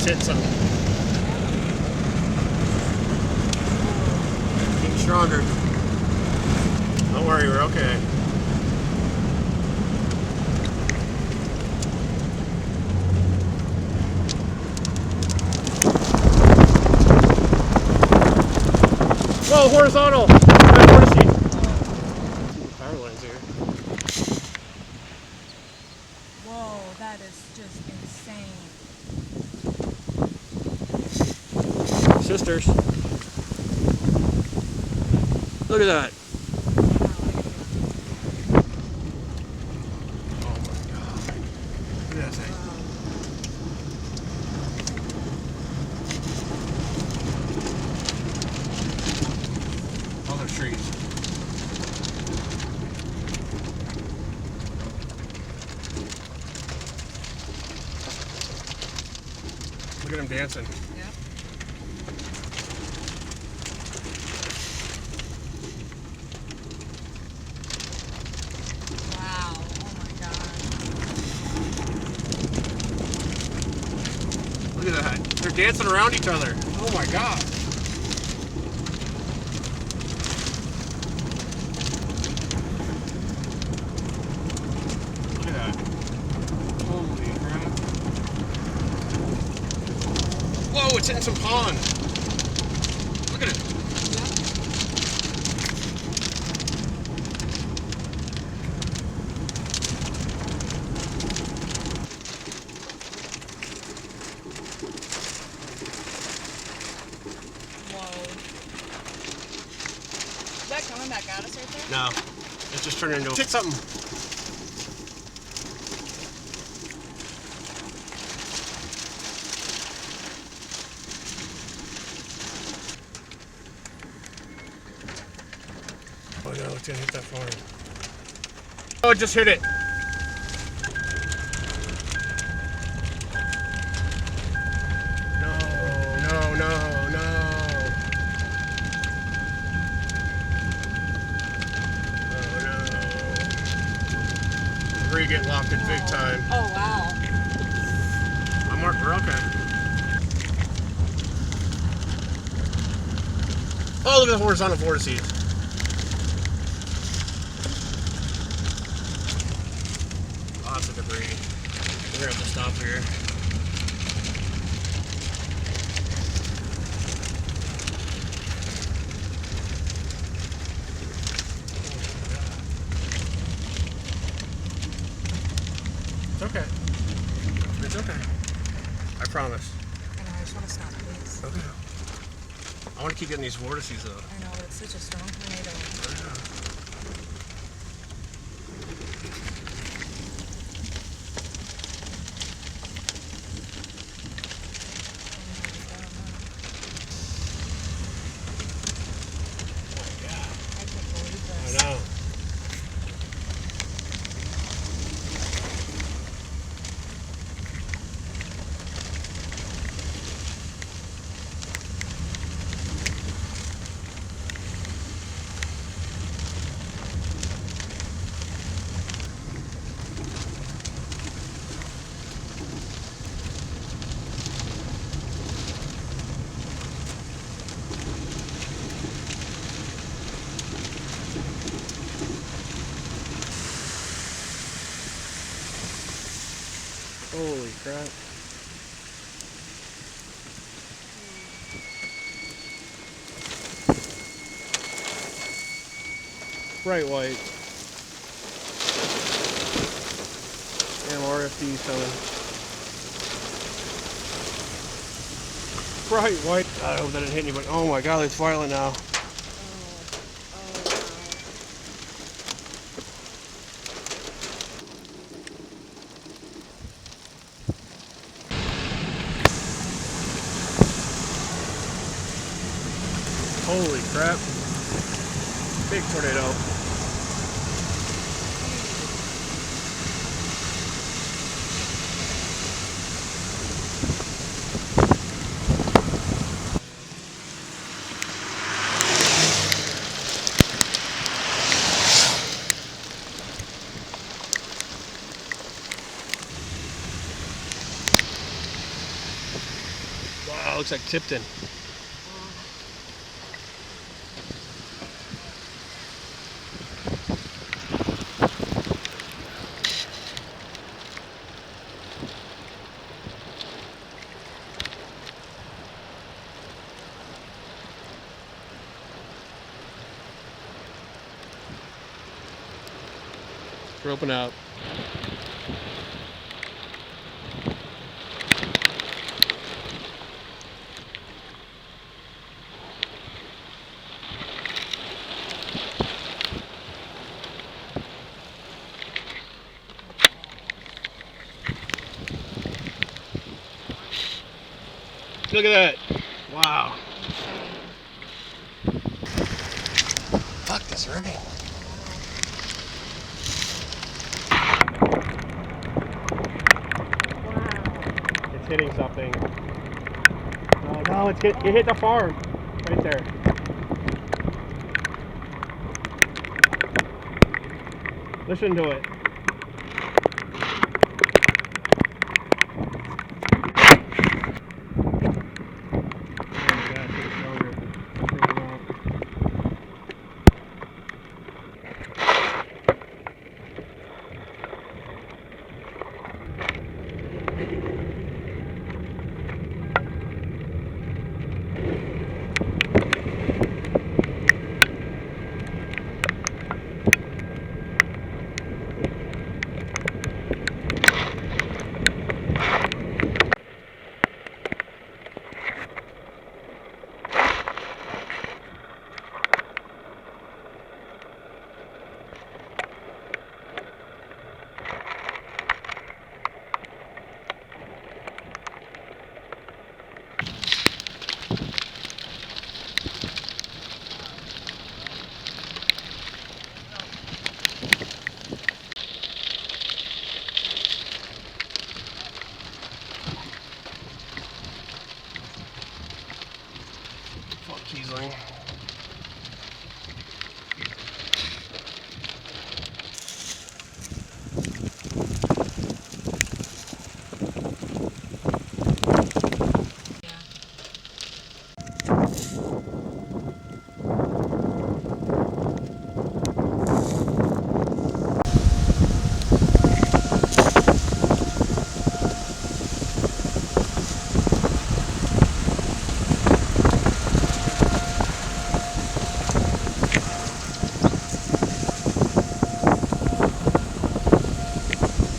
just hit something. Getting stronger. Don't worry, we're okay. Whoa, horizontal! Power lines here. Whoa, that is just insane. Sisters. Look at that. Oh my god. Look at that thing. All those trees. Look at them dancing. Yep. Wow. Oh my god. Look at that. They're dancing around each other. Oh my god. Look at that. Holy crap. Whoa, it's in some pond. Look at it. Whoa. Is that coming back at us right there? No. It just turned into hit something. Oh no, it's gonna hit that farm. Oh, it just hit it. No, no, no, no. Oh no. We're getting locked in big time. Oh wow. I'm Mark, we're okay. Oh, look at the horizontal vortices. Lots of debris. We're gonna have to stop here. It's okay. It's okay. I promise. I know, I just want to stop, please. Okay. I want to keep getting these vortices though. I know, but it's such a strong tornado. I can't believe this. I know. Holy crap. Bright white. And RFD's coming. Bright white. I hope that didn't hit anybody. Oh my god, it's violent now. Holy crap. Big tornado. looks like Tipton. Roping out. Look at that. Wow. Fuck this rain. It's hitting something. No, it hit the farm. Right there. Listen to it.